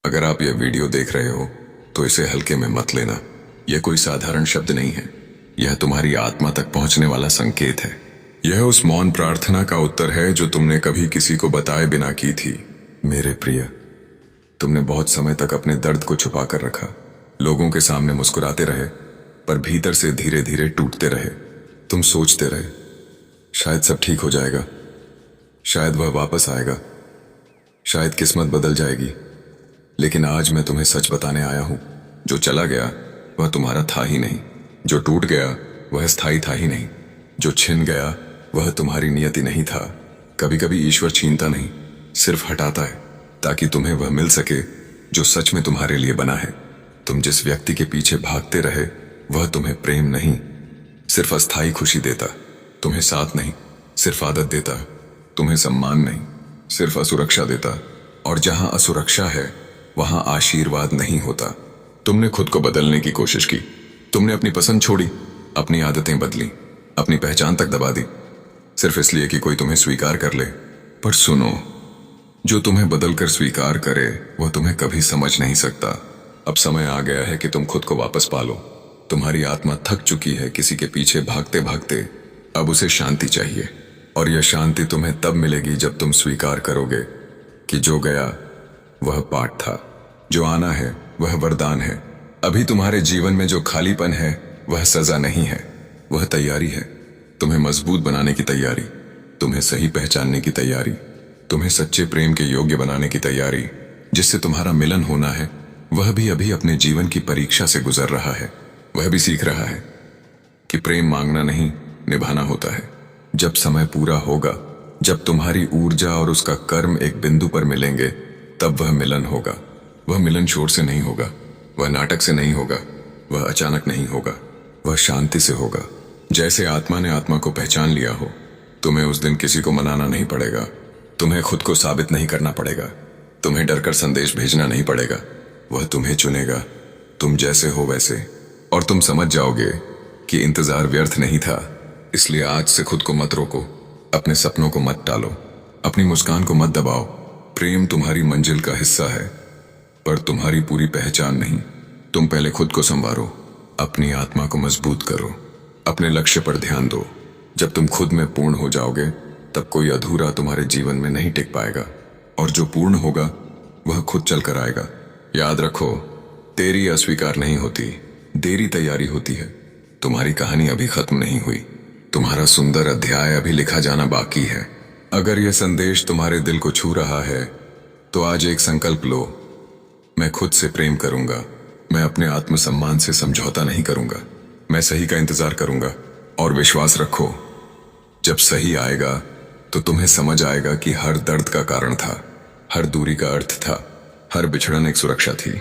अगर आप यह वीडियो देख रहे हो तो इसे हल्के में मत लेना। यह कोई साधारण शब्द नहीं है। यह तुम्हारी आत्मा तक पहुंचने वाला संकेत है। यह उस मौन प्रार्थना का उत्तर है जो तुमने कभी किसी को बताए बिना की थी। मेरे प्रिय, तुमने बहुत समय तक अपने दर्द को छुपा कर रखा। लोगों के सामने मुस्कुराते रहे, पर भीतर से धीरे धीरे टूटते रहे। तुम सोचते रहे, शायद सब ठीक हो जाएगा, शायद वह वापस आएगा, शायद किस्मत बदल जाएगी। लेकिन आज मैं तुम्हें सच बताने आया हूं, जो चला गया वह तुम्हारा था ही नहीं, जो टूट गया वह स्थायी था ही नहीं, जो छिन गया वह तुम्हारी नियति नहीं था। कभी कभी ईश्वर छीनता नहीं, सिर्फ हटाता है, ताकि तुम्हें वह मिल सके जो सच में तुम्हारे लिए बना है। तुम जिस व्यक्ति के पीछे भागते रहे वह तुम्हें प्रेम नहीं, सिर्फ अस्थायी खुशी देता। तुम्हें साथ नहीं, सिर्फ आदत देता। तुम्हें सम्मान नहीं, सिर्फ असुरक्षा देता। और जहां असुरक्षा है वहां आशीर्वाद नहीं होता। तुमने खुद को बदलने की कोशिश की, तुमने अपनी पसंद छोड़ी, अपनी आदतें बदली, अपनी पहचान तक दबा दी, सिर्फ इसलिए कि कोई तुम्हें स्वीकार कर ले। पर सुनो, जो तुम्हें बदलकर स्वीकार करे वह तुम्हें कभी समझ नहीं सकता। अब समय आ गया है कि तुम खुद को वापस पालो। तुम्हारी आत्मा थक चुकी है किसी के पीछे भागते भागते। अब उसे शांति चाहिए, और यह शांति तुम्हें तब मिलेगी जब तुम स्वीकार करोगे कि जो गया वह पाठ था, जो आना है वह वरदान है। अभी तुम्हारे जीवन में जो खालीपन है वह सजा नहीं है, वह तैयारी है। तुम्हें मजबूत बनाने की तैयारी, तुम्हें सही पहचानने की तैयारी, तुम्हें सच्चे प्रेम के योग्य बनाने की तैयारी। जिससे तुम्हारा मिलन होना है वह भी अभी अपने जीवन की परीक्षा से गुजर रहा है। वह भी सीख रहा है कि प्रेम मांगना नहीं, निभाना होता है। जब समय पूरा होगा, जब तुम्हारी ऊर्जा और उसका कर्म एक बिंदु पर मिलेंगे, तब वह मिलन होगा। वह मिलन शोर से नहीं होगा, वह नाटक से नहीं होगा, वह अचानक नहीं होगा, वह शांति से होगा। जैसे आत्मा ने आत्मा को पहचान लिया हो। तुम्हें उस दिन किसी को मनाना नहीं पड़ेगा, तुम्हें खुद को साबित नहीं करना पड़ेगा, तुम्हें डरकर संदेश भेजना नहीं पड़ेगा। वह तुम्हें चुनेगा, तुम जैसे हो वैसे, और तुम समझ जाओगे कि इंतजार व्यर्थ नहीं था। इसलिए आज से खुद को मत रोको, अपने सपनों को मत टालो, अपनी मुस्कान को मत दबाओ। प्रेम तुम्हारी मंजिल का हिस्सा है, पर तुम्हारी पूरी पहचान नहीं। तुम पहले खुद को संवारो, अपनी आत्मा को मजबूत करो, अपने लक्ष्य पर ध्यान दो। जब तुम खुद में पूर्ण हो जाओगे, तब कोई अधूरा तुम्हारे जीवन में नहीं टिक पाएगा, और जो पूर्ण होगा वह खुद चल कर आएगा। याद रखो, तेरी अस्वीकार नहीं होती, देरी तैयारी होती है। तुम्हारी कहानी अभी खत्म नहीं हुई, तुम्हारा सुंदर अध्याय अभी लिखा जाना बाकी है। अगर यह संदेश तुम्हारे दिल को छू रहा है तो आज एक संकल्प लो, मैं खुद से प्रेम करूंगा, मैं अपने आत्मसम्मान से समझौता नहीं करूंगा, मैं सही का इंतजार करूंगा। और विश्वास रखो, जब सही आएगा तो तुम्हें समझ आएगा कि हर दर्द का कारण था, हर दूरी का अर्थ था, हर बिछड़न एक सुरक्षा थी।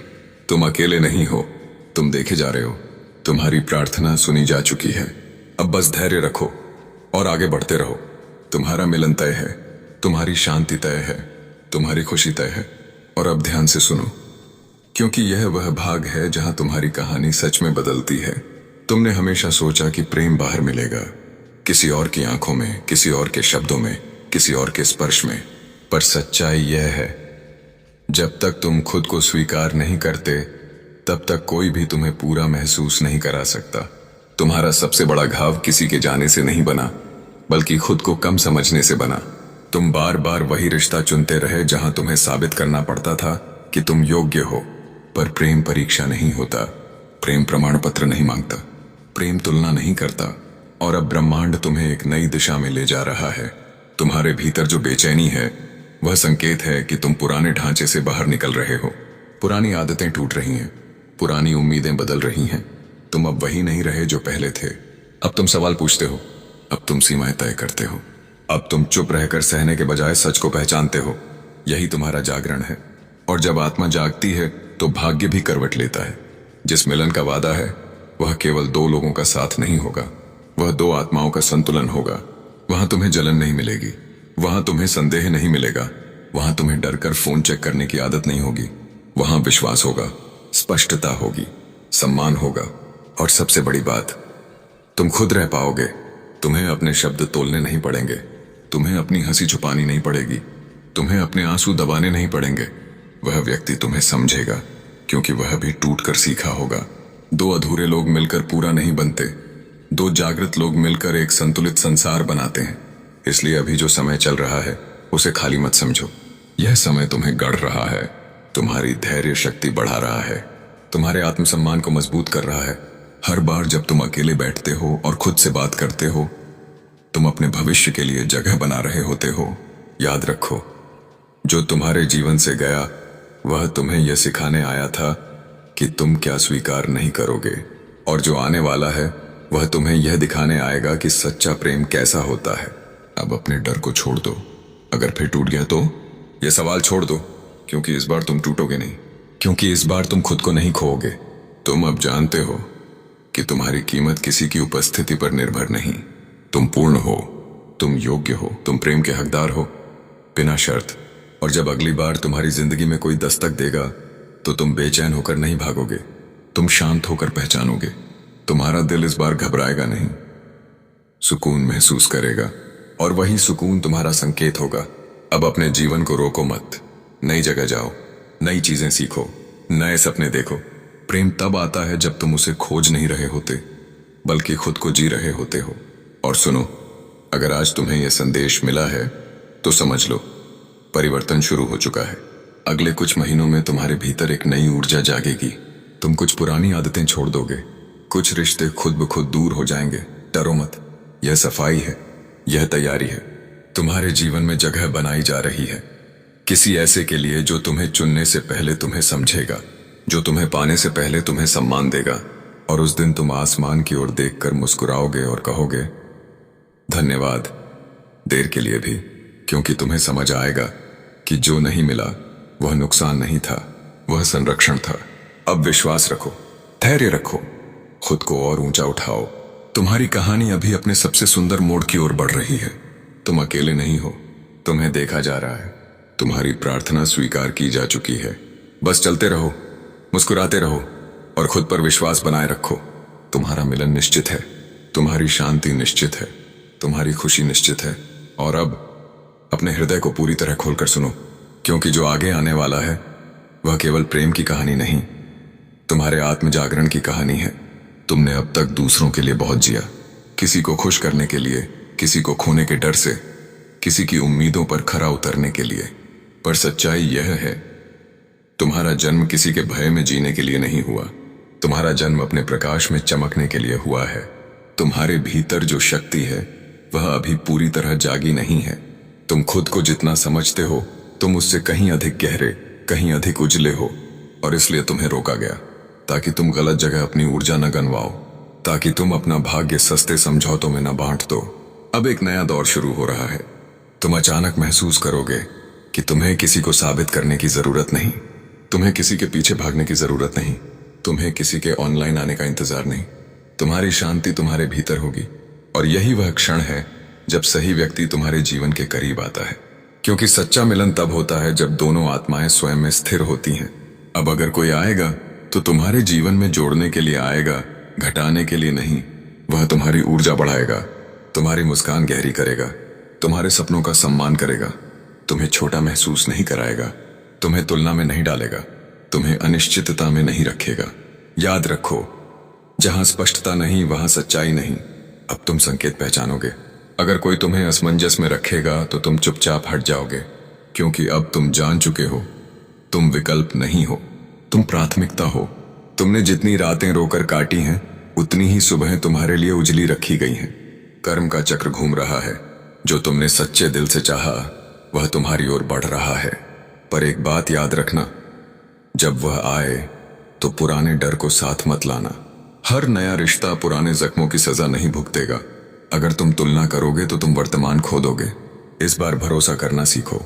तुम अकेले नहीं हो, तुम देखे जा रहे हो, तुम्हारी प्रार्थना सुनी जा चुकी है। अब बस धैर्य रखो और आगे बढ़ते रहो। तुम्हारा मिलन तय है, तुम्हारी शांति तय है, तुम्हारी खुशी तय है। और अब ध्यान से सुनो, क्योंकि यह वह भाग है जहां तुम्हारी कहानी सच में बदलती है। तुमने हमेशा सोचा कि प्रेम बाहर मिलेगा, किसी और की आंखों में, किसी और के शब्दों में, किसी और के स्पर्श में। पर सच्चाई यह है, जब तक तुम खुद को स्वीकार नहीं करते, तब तक कोई भी तुम्हें पूरा महसूस नहीं करा सकता। तुम्हारा सबसे बड़ा घाव किसी के जाने से नहीं बना, बल्कि खुद को कम समझने से बना। तुम बार बार वही रिश्ता चुनते रहे जहां तुम्हें साबित करना पड़ता था कि तुम योग्य हो। पर प्रेम परीक्षा नहीं होता, प्रेम प्रमाण पत्र नहीं मांगता, प्रेम तुलना नहीं करता। और अब ब्रह्मांड तुम्हें एक नई दिशा में ले जा रहा है। तुम्हारे भीतर जो बेचैनी है वह संकेत है कि तुम पुराने ढांचे से बाहर निकल रहे हो। पुरानी आदतें टूट रही हैं, पुरानी उम्मीदें बदल रही हैं। तुम अब वही नहीं रहे जो पहले थे। अब तुम सवाल पूछते हो, अब तुम सीमाएं तय करते हो, अब तुम चुप रहकर सहने के बजाय सच को पहचानते हो। यही तुम्हारा जागरण है। और जब आत्मा जागती है तो भाग्य भी करवट लेता है। जिस मिलन का वादा है वह केवल दो लोगों का साथ नहीं होगा, वह दो आत्माओं का संतुलन होगा। वहां तुम्हें जलन नहीं मिलेगी, वहां तुम्हें संदेह नहीं मिलेगा, वहां तुम्हें डर कर फोन चेक करने की आदत नहीं होगी। वहां विश्वास होगा, स्पष्टता होगी, सम्मान होगा, और सबसे बड़ी बात, तुम खुद रह पाओगे। तुम्हें अपने शब्द तोलने नहीं पड़ेंगे, तुम्हें अपनी हंसी छुपानी नहीं पड़ेगी, तुम्हें अपने आंसू दबाने नहीं पड़ेंगे। वह व्यक्ति तुम्हें समझेगा, क्योंकि वह भी टूट कर सीखा होगा। दो अधूरे लोग मिलकर पूरा नहीं बनते, दो जागृत लोग मिलकर एक संतुलित संसार बनाते हैं। इसलिए अभी जो समय चल रहा है उसे खाली मत समझो। यह समय तुम्हें गढ़ रहा है, तुम्हारी धैर्य शक्ति बढ़ा रहा है, तुम्हारे आत्मसम्मान को मजबूत कर रहा है। हर बार जब तुम अकेले बैठते हो और खुद से बात करते हो, तुम अपने भविष्य के लिए जगह बना रहे होते हो। याद रखो, जो तुम्हारे जीवन से गया वह तुम्हें यह सिखाने आया था कि तुम क्या स्वीकार नहीं करोगे, और जो आने वाला है वह तुम्हें यह दिखाने आएगा कि सच्चा प्रेम कैसा होता है। अब अपने डर को छोड़ दो। अगर फिर टूट गया तो यह सवाल छोड़ दो, क्योंकि इस बार तुम टूटोगे नहीं, क्योंकि इस बार तुम खुद को नहीं खोओगे। तुम अब जानते हो कि तुम्हारी कीमत किसी की उपस्थिति पर निर्भर नहीं। तुम पूर्ण हो, तुम योग्य हो, तुम प्रेम के हकदार हो, बिना शर्त। और जब अगली बार तुम्हारी जिंदगी में कोई दस्तक देगा तो तुम बेचैन होकर नहीं भागोगे, तुम शांत होकर पहचानोगे। तुम्हारा दिल इस बार घबराएगा नहीं, सुकून महसूस करेगा, और वही सुकून तुम्हारा संकेत होगा। अब अपने जीवन को रोको मत, नई जगह जाओ, नई चीजें सीखो, नए सपने देखो। प्रेम तब आता है जब तुम उसे खोज नहीं रहे होते, बल्कि खुद को जी रहे होते हो। और सुनो, अगर आज तुम्हें यह संदेश मिला है तो समझ लो, परिवर्तन शुरू हो चुका है। अगले कुछ महीनों में तुम्हारे भीतर एक नई ऊर्जा जागेगी। तुम कुछ पुरानी आदतें छोड़ दोगे, कुछ रिश्ते खुद ब खुद दूर हो जाएंगे। डरो मत, यह सफाई है, यह तैयारी है। तुम्हारे जीवन में जगह बनाई जा रही है, किसी ऐसे के लिए जो तुम्हें चुनने से पहले तुम्हें समझेगा, जो तुम्हें पाने से पहले तुम्हें सम्मान देगा। और उस दिन तुम आसमान की ओर देखकर मुस्कुराओगे और कहोगे, धन्यवाद, देर के लिए भी, क्योंकि तुम्हें समझ आएगा कि जो नहीं मिला वह नुकसान नहीं था, वह संरक्षण था। अब विश्वास रखो, धैर्य रखो, खुद को और ऊंचा उठाओ। तुम्हारी कहानी अभी अपने सबसे सुंदर मोड़ की ओर बढ़ रही है। तुम अकेले नहीं हो, तुम्हें देखा जा रहा है, तुम्हारी प्रार्थना स्वीकार की जा चुकी है। बस चलते रहो, मुस्कुराते रहो, और खुद पर विश्वास बनाए रखो। तुम्हारा मिलन निश्चित है, तुम्हारी शांति निश्चित है, तुम्हारी खुशी निश्चित है। और अब अपने हृदय को पूरी तरह खोलकर सुनो, क्योंकि जो आगे आने वाला है वह केवल प्रेम की कहानी नहीं, तुम्हारे आत्म जागरण की कहानी है। तुमने अब तक दूसरों के लिए बहुत जिया, किसी को खुश करने के लिए, किसी को खोने के डर से, किसी की उम्मीदों पर खरा उतरने के लिए। पर सच्चाई यह है, तुम्हारा जन्म किसी के भय में जीने के लिए नहीं हुआ, तुम्हारा जन्म अपने प्रकाश में चमकने के लिए हुआ है। तुम्हारे भीतर जो शक्ति है वह अभी पूरी तरह जागी नहीं है। तुम खुद को जितना समझते हो तुम उससे कहीं अधिक गहरे, कहीं अधिक उजले हो, और इसलिए तुम्हें रोका गया, ताकि तुम गलत जगह अपनी ऊर्जा न गंवाओ, ताकि तुम अपना भाग्य सस्ते समझौतों में न बांट दो। अब एक नया दौर शुरू हो रहा है। तुम अचानक महसूस करोगे कि तुम्हें किसी को साबित करने की जरूरत नहीं, तुम्हें किसी के पीछे भागने की जरूरत नहीं, तुम्हें किसी के ऑनलाइन आने का इंतजार नहीं। तुम्हारी शांति तुम्हारे भीतर होगी, और यही वह क्षण है जब सही व्यक्ति तुम्हारे जीवन के करीब आता है। क्योंकि सच्चा मिलन तब होता है जब दोनों आत्माएं स्वयं में स्थिर होती हैं। अब अगर कोई आएगा तो तुम्हारे जीवन में जोड़ने के लिए आएगा, घटाने के लिए नहीं। वह तुम्हारी ऊर्जा बढ़ाएगा, तुम्हारी मुस्कान गहरी करेगा, तुम्हारे सपनों का सम्मान करेगा, तुम्हें छोटा महसूस नहीं कराएगा, तुम्हें तुलना में नहीं डालेगा, तुम्हें अनिश्चितता में नहीं रखेगा। याद रखो, जहां स्पष्टता नहीं वहां सच्चाई नहीं। अब तुम संकेत पहचानोगे। अगर कोई तुम्हें असमंजस में रखेगा तो तुम चुपचाप हट जाओगे, क्योंकि अब तुम जान चुके हो, तुम विकल्प नहीं हो, तुम प्राथमिकता हो। तुमने जितनी रातें रोकर काटी हैं उतनी ही सुबह तुम्हारे लिए उजली रखी गई हैं। कर्म का चक्र घूम रहा है, जो तुमने सच्चे दिल से चाहा वह तुम्हारी ओर बढ़ रहा है। पर एक बात याद रखना, जब वह आए तो पुराने डर को साथ मत लाना। हर नया रिश्ता पुराने जख्मों की सजा नहीं भुगतेगा। अगर तुम तुलना करोगे तो तुम वर्तमान खो दोगे। इस बार भरोसा करना सीखो,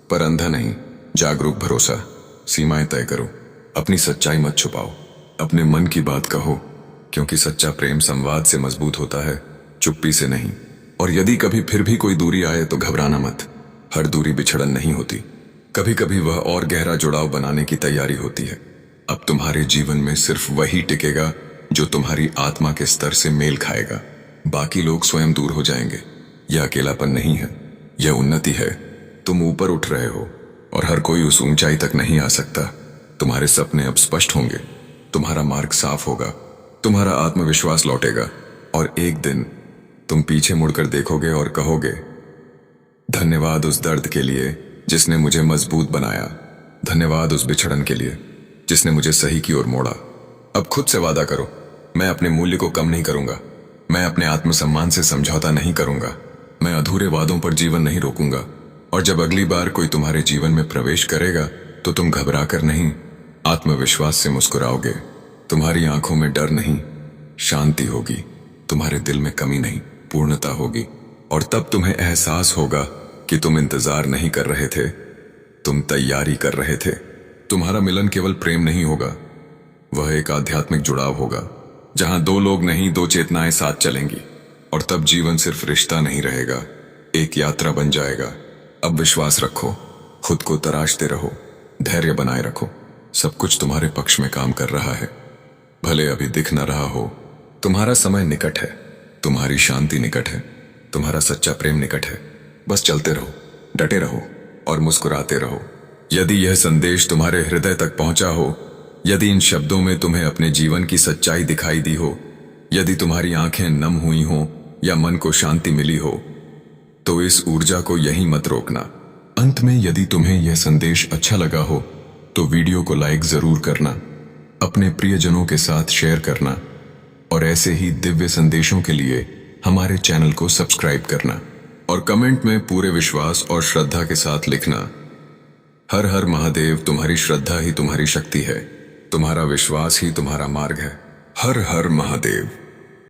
पर अंधा नहीं, जागरूक भरोसा। सीमाएं तय करो, अपनी सच्चाई मत छुपाओ, अपने मन की बात कहो, क्योंकि सच्चा प्रेम संवाद से मजबूत होता है, चुप्पी से नहीं। और यदि कभी फिर भी कोई दूरी आए तो घबराना मत। हर दूरी बिछड़न नहीं होती, कभी कभी वह और गहरा जुड़ाव बनाने की तैयारी होती है। अब तुम्हारे जीवन में सिर्फ वही टिकेगा जो तुम्हारी आत्मा के स्तर से मेल खाएगा। बाकी लोग स्वयं दूर हो जाएंगे। यह अकेलापन नहीं है, यह उन्नति है। तुम ऊपर उठ रहे हो, और हर कोई उस ऊंचाई तक नहीं आ सकता। तुम्हारे सपने अब स्पष्ट होंगे, तुम्हारा मार्ग साफ होगा, तुम्हारा आत्मविश्वास लौटेगा और एक दिन तुम पीछे मुड़कर देखोगे और कहोगे, धन्यवाद उस दर्द के लिए जिसने मुझे मजबूत बनाया, धन्यवाद उस बिछड़न के लिए जिसने मुझे सही की ओर मोड़ा। अब खुद से वादा करो, मैं अपने मूल्य को कम नहीं करूंगा, मैं अपने आत्मसम्मान से समझौता नहीं करूंगा, मैं अधूरे वादों पर जीवन नहीं रोकूंगा। और जब अगली बार कोई तुम्हारे जीवन में प्रवेश करेगा तो तुम घबराकर नहीं, आत्मविश्वास से मुस्कुराओगे। तुम्हारी आंखों में डर नहीं, शांति होगी, तुम्हारे दिल में कमी नहीं, पूर्णता होगी। और तब तुम्हें एहसास होगा कि तुम इंतजार नहीं कर रहे थे, तुम तैयारी कर रहे थे। तुम्हारा मिलन केवल प्रेम नहीं होगा, वह एक आध्यात्मिक जुड़ाव होगा, जहां दो लोग नहीं, दो चेतनाएं साथ चलेंगी। और तब जीवन सिर्फ रिश्ता नहीं रहेगा, एक यात्रा बन जाएगा। अब विश्वास रखो, खुद को तराशते रहो, धैर्य बनाए रखो, सब कुछ तुम्हारे पक्ष में काम कर रहा है। भले अभी दिख न रहा हो, तुम्हारा समय निकट है, तुम्हारी शांति निकट है, तुम्हारा सच्चा प्रेम निकट है। बस चलते रहो, डटे रहो और मुस्कुराते रहो। यदि यह संदेश तुम्हारे हृदय तक पहुंचा हो, यदि इन शब्दों में तुम्हें अपने जीवन की सच्चाई दिखाई दी हो, यदि तुम्हारी आंखें नम हुई हो या मन को शांति मिली हो, तो इस ऊर्जा को यहीं मत रोकना। अंत में यदि तुम्हें यह संदेश अच्छा लगा हो तो वीडियो को लाइक जरूर करना, अपने प्रियजनों के साथ शेयर करना और ऐसे ही दिव्य संदेशों के लिए हमारे चैनल को सब्सक्राइब करना और कमेंट में पूरे विश्वास और श्रद्धा के साथ लिखना, हर हर महादेव। तुम्हारी श्रद्धा ही तुम्हारी शक्ति है, तुम्हारा विश्वास ही तुम्हारा मार्ग है। हर हर महादेव।